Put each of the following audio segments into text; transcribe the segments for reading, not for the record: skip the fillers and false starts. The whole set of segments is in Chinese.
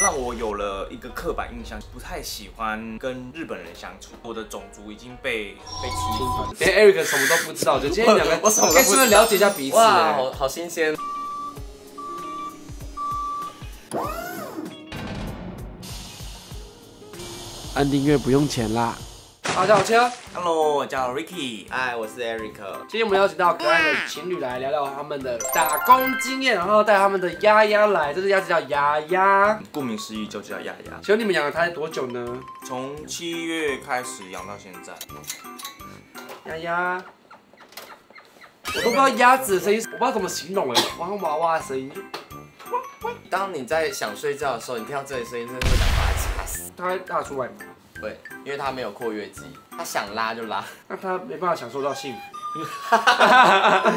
让我有了一个刻板印象，不太喜欢跟日本人相处。我的种族已经被欺负。连 Eric 什么都不知道，就今天两个可以顺便了解一下彼此。哇，好新鲜。按订阅不用钱啦。大家好，切。Hello， 我叫 Ricky。哎，我是 Eric。今天我们邀请到可爱的情侣来聊聊他们的打工经验，然后带他们的丫丫来。这只鸭子叫丫丫，顾名思义就叫丫丫。请问你们养了它多久呢？从7月开始养到现在。丫丫，我都不知道鸭子的声音，我不知道怎么形容哎，娃娃娃的声音。当你在想睡觉的时候，你听到这里声音，真的会想把它掐死。它会大出来吗？会，因为它没有括约肌，它想拉就拉。那它没办法享受到幸福。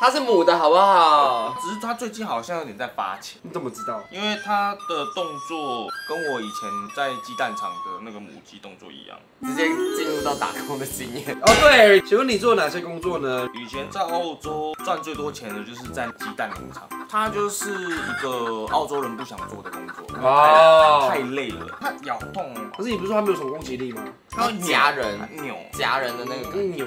它是母的好不好？只是它最近好像有点在发情，你怎么知道？因为它的动作跟我以前在鸡蛋厂的那个母鸡动作一样，直接进入到打工的经验。哦，对，请问你做哪些工作呢？以前在澳洲赚最多钱的就是在鸡蛋农场，它就是一个澳洲人不想做的工作，太累了，它咬痛。可是你不是说它没有什么攻击力吗？它会夹人，扭夹人的那个感觉。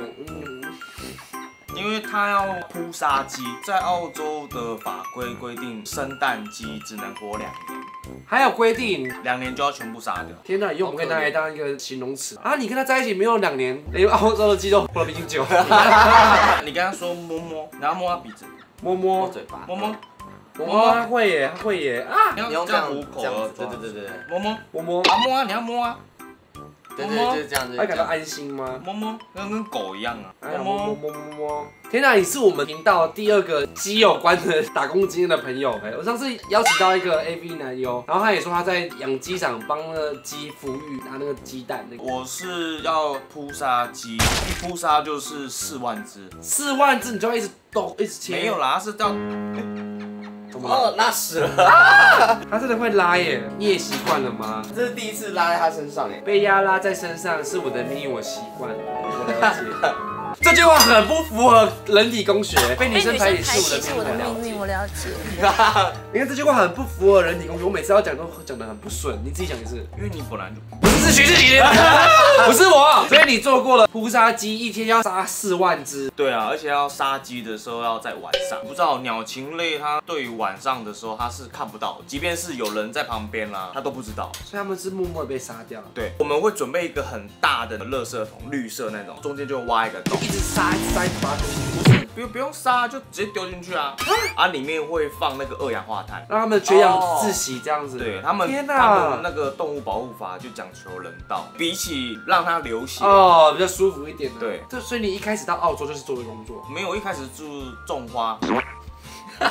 因为它要扑杀鸡，在澳洲的法规规定，生蛋鸡只能活2年，还有规定2年就要全部杀掉。天哪，以后我们可以拿来当一个形容词啊！你跟他在一起没有2年，连澳洲的鸡都活得比你久。你跟他说摸摸，然后摸他鼻子，摸摸嘴巴，摸摸，摸，他会耶，他会耶啊！你你用这样虎口，对，摸摸摸摸啊摸啊，你要摸啊，对，就是这样子。会感到安心吗？摸摸，跟狗一样啊，摸。天哪，你是我们频道第2个鸡有关的打工经验的朋友哎！我上次邀请到一个 AV 男优，然后他也说他在养鸡场帮那个鸡孵育，拿那个鸡蛋那个。我是要扑杀鸡，一扑杀就是4万只，4万只你就要一直动，一直切。没有啦，他是要。哦，拉屎了！他真的会拉耶，你也习惯了吗？这是第一次拉在他身上哎。被鸭拉在身上是我的命运，我习惯，我了解。这句话很不符合人体工学，被女生排挤是我的命运，我了解。你看这句话很不符合人体工学，我每次要讲都讲得很不顺，你自己讲一次。因为你本来就不是徐志杰，不是我，所以你做过了扑杀鸡，一天要杀4万只。对啊，而且要杀鸡的时候要在晚上。不知道鸟禽类它对于晚上的时候它是看不到，即便是有人在旁边啦，它都不知道。所以他们是默默地被杀掉。对，我们会准备一个很大的垃圾桶，绿色那种，中间就挖一个洞，一直杀，把它丢进去。不用杀，就直接丢进去啊！啊，里面会放那个2氧化碳，让他们缺氧窒息这样子。对他们，天哪，他们那个动物保护法就讲求人道，比起让它流血哦，比较舒服一点。对，所以你一开始到澳洲就是做这个工作？没有，一开始就种花。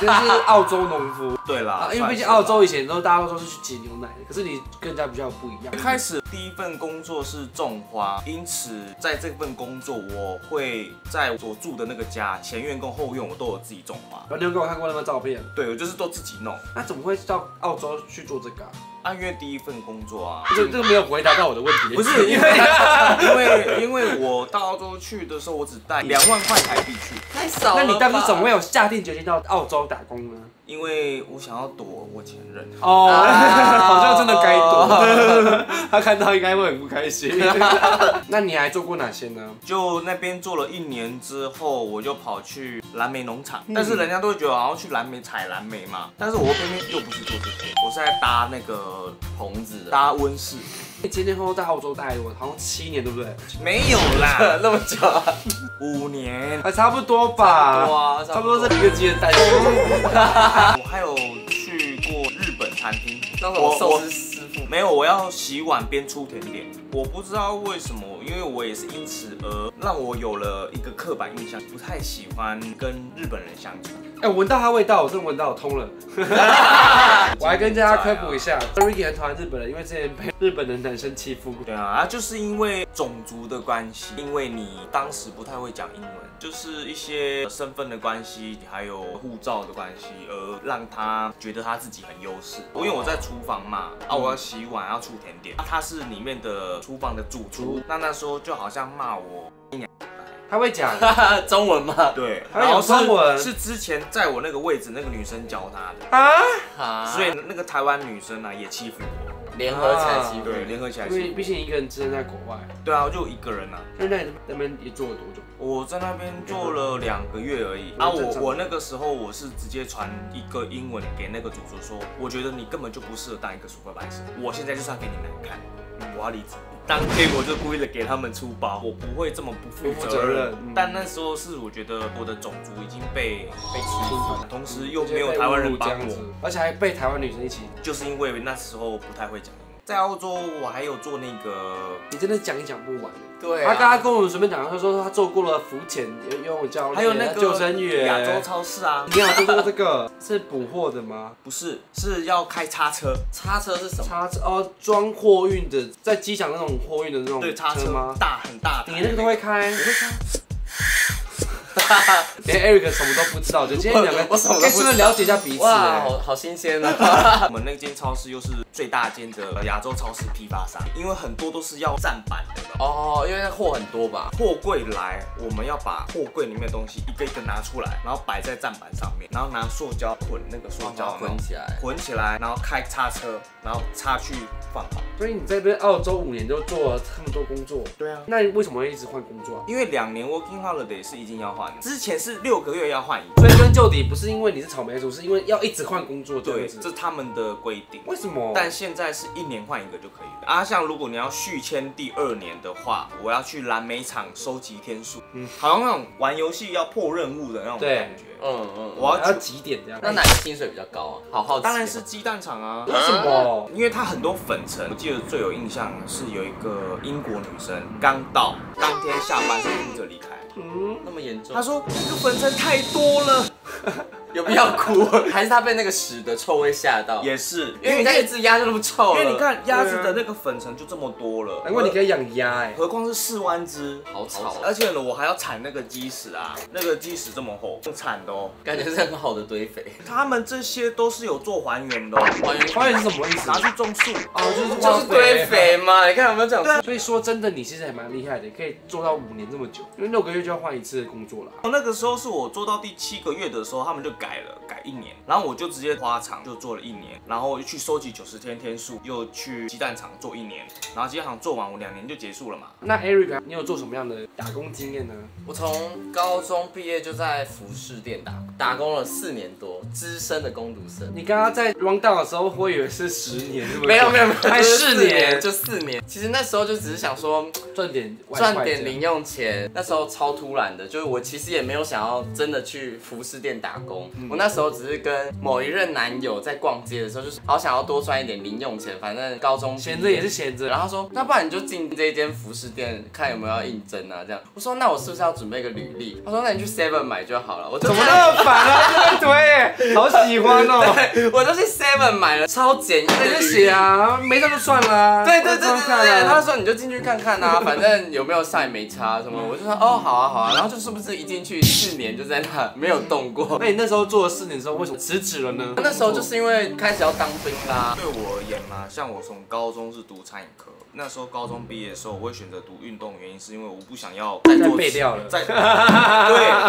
真是澳洲农夫。对啦，因为毕竟澳洲以前大家都是去挤牛奶的，可是你跟人家比较不一样。一开始第一份工作是种花，因此在这份工作我会在我住的那个家前院跟后院我都有自己种花。你有给我看过那个照片？对，我就是都自己弄。那怎么会到澳洲去做这个啊？因为第一份工作啊，这个没有回答到我的问题。不是因为我到澳洲去的时候，我只带2万块台币去，太少了。那你当时怎么会有下定决心到澳洲打工呢？因为我想要躲我前任。哦，好像真的该躲。他看到应该会很不开心。那你还做过哪些呢？就那边做了1年之后，我就跑去蓝莓农场，但是人家都会觉得好像去蓝莓采蓝莓嘛，但是我偏偏又不是做这个，我是在搭那个棚子的，搭温室。你前后在澳洲待了好像7年，对不对？没有啦，那么久，5年，还差不多吧。哇，差不多是1个鸡的蛋。我还有去过日本餐厅，当我寿司师傅。没有，我要洗碗边出甜点。我不知道为什么，因为我也是因此而让我有了一个刻板印象，不太喜欢跟日本人相处。哎，我闻到它味道，我真的闻到，我通了。我还跟大家科普一下 ，Ricky 很讨厌日本人，因为之前被日本的男生欺负过。对啊，就是因为种族的关系，因为你当时不太会讲英文，就是一些身份的关系，还有护照的关系，而让他觉得他自己很优势。因为我在厨房嘛，我要洗碗，要出甜点，他是里面的厨房的主厨，那时候就好像骂我。他会讲中文吗？对，然后中文是之前在我那个位置那个女生教他的啊，所以那个台湾女生呢也欺负我。联合起来欺负，对，联合起来因为欺负。毕竟一个人只身在国外。对啊，就一个人啊。那你那边也做了多久？我在那边做了2个月而已啊，我那个时候我是直接传一个英文给那个主厨说，我觉得你根本就不适合当一个supervisor，我现在就是要给你难看，我要离职。当天我就故意的给他们出包，我不会这么不负责任。但那时候是我觉得我的种族已经被欺负，同时又没有台湾人帮我，而且还被台湾女生一起，就是因为那时候不太会讲英文。在澳洲我还有做那个，你真的讲也讲不完。对、他刚刚跟我们随便讲，他说他做过了浮潜游泳教练，还有那个救生员、亚洲超市啊。你有做过这个？是补货的吗？不是，是要开叉车。叉车是什么？叉车哦，装货运的，在机场那种货运的那种车吗？很大。你那个都会开？我会开。连 Eric 什么都不知道，就今天两个我什么都不知道，可以顺便了解一下彼此。哇，好新鲜啊！我们那间超市又是最大间的亚洲超市批发商，因为很多都是要站板的。哦，因为那货很多吧？货柜来，我们要把货柜里面的东西一个一个拿出来，然后摆在站板上面，然后拿塑胶捆那个塑胶捆起来，然后开叉车，然后插去放好。所以你在这边澳洲5年就做了这么多工作。对啊。那你为什么会一直换工作啊？因为2年 working holiday 是一定要换的，之前是6个月要换一次。追根究底，不是因为你是草莓族，是因为要一直换工作。对，这是他们的规定。为什么？但现在是1年换一个就可以了啊。像如果你要续签第2年的话，我要去蓝莓场收集天数，好像那种玩游戏要破任务的那种感觉。我要几点这样？那哪个薪水比较高啊？好好奇。当然是鸡蛋厂啊。为什么？因为它很多粉尘。我记得最有印象是有一个英国女生刚到，当天下班是哭着离开。那么严重？她说那个粉尘太多了。有必要哭？还是他被那个屎的臭味吓到？也是，因为你看一只鸭就那么臭了。因为你看鸭子的那个粉尘就这么多了，难怪你可以养鸭哎，何况是4万只，好吵。而且呢，我还要铲那个鸡屎啊，那个鸡屎这么厚，用铲的哦，感觉是很好的堆肥。他们这些都是有做还原的，还原是什么意思？拿去种树哦，就是堆肥嘛。你看有没有这样？所以说真的，你其实还蛮厉害的，可以做到5年这么久，因为6个月就要换一次工作了。那个时候是我做到第7个月的时候，他们就改1年。然后我就直接花厂就做了1年，然后去收集90天天数，又去鸡蛋厂做1年，然后鸡蛋厂做完我2年就结束了嘛。那 Eric， 你有做什么样的打工经验呢？我从高中毕业就在服饰店打工了4年多，资深的工读生。你刚刚在 run down 的时候，我以为是10年，没有，才4年，就4年。其实那时候就只是想说赚点零用钱，那时候超突然的，就是我其实也没有想要真的去服饰店打工，我那时候只是跟某一任男友在逛街的时候，就是好想要多赚一点零用钱，反正高中闲着也是闲着。然后他说，那不然你就进这一间服饰店，看有没有要应征啊，这样。我说那我是不是要准备一个履历？他说那你去 Seven 买就好了。我就怎么那么烦啊？这么推，好喜欢哦。我就去 Seven 买了超简易的履历，写啊，没上就算了。对，他说你就进去看看啊，反正有没有上也没差什么。我就说哦好啊，然后就是不是一进去4年就在那没有动过。那你那时候做了4年之后，为什么辞职了呢？那时候就是因为开始要当兵啦。对我而言嘛，像我从高中是读餐饮科，那时候高中毕业的时候，我会选择读运动，原因是因为我不想要再背掉了。对，真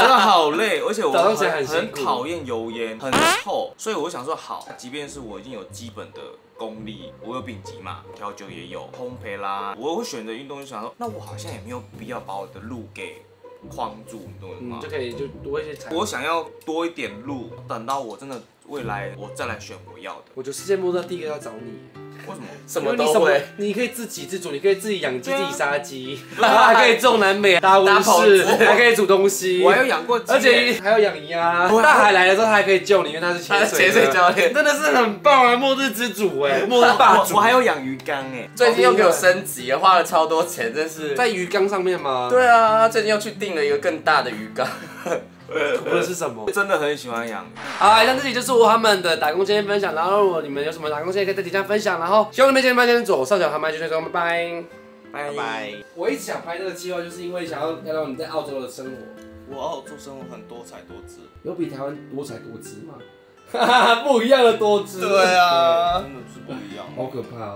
的好累，而且我很讨厌油烟，很臭，所以我想说好，即便是我已经有基本的功力，我有丙级嘛，调酒也有，烘焙啦，我会选择运动，就想说，那我好像也没有必要把我的路给框住，你懂我意思吗？就可以就多一些才。我想要多一点路，等到我真的未来我再来选我要的。我觉得世界末日第一个要找你。为什么？什么都会。你可以自给自足，你可以自己养鸡、自己杀鸡，还可以种南美、打温室，还可以煮东西。我还有养过鸡，而且还要养鸭。大海来的时候，他还可以救你，因为他是潜水教练，真的是很棒啊！末日之主哎，末日霸主。我还有养鱼缸哎，最近又给我升级，花了超多钱，真是。在鱼缸上面吗？对啊，他最近又去订了一个更大的鱼缸。图的是什么？真的很喜欢养。好，以上这里就是他们的打工经验分享。然后如果你们有什么打工经验，可以在底下分享。然后希望你们今天左上角他们继续说，拜拜，拜拜。我一直想拍这个计划，就是因为想要让你在澳洲的生活。我澳洲生活很多彩多姿，有比台湾多彩多姿吗？不一样的多姿。对啊，真的是不一样，好可怕哦。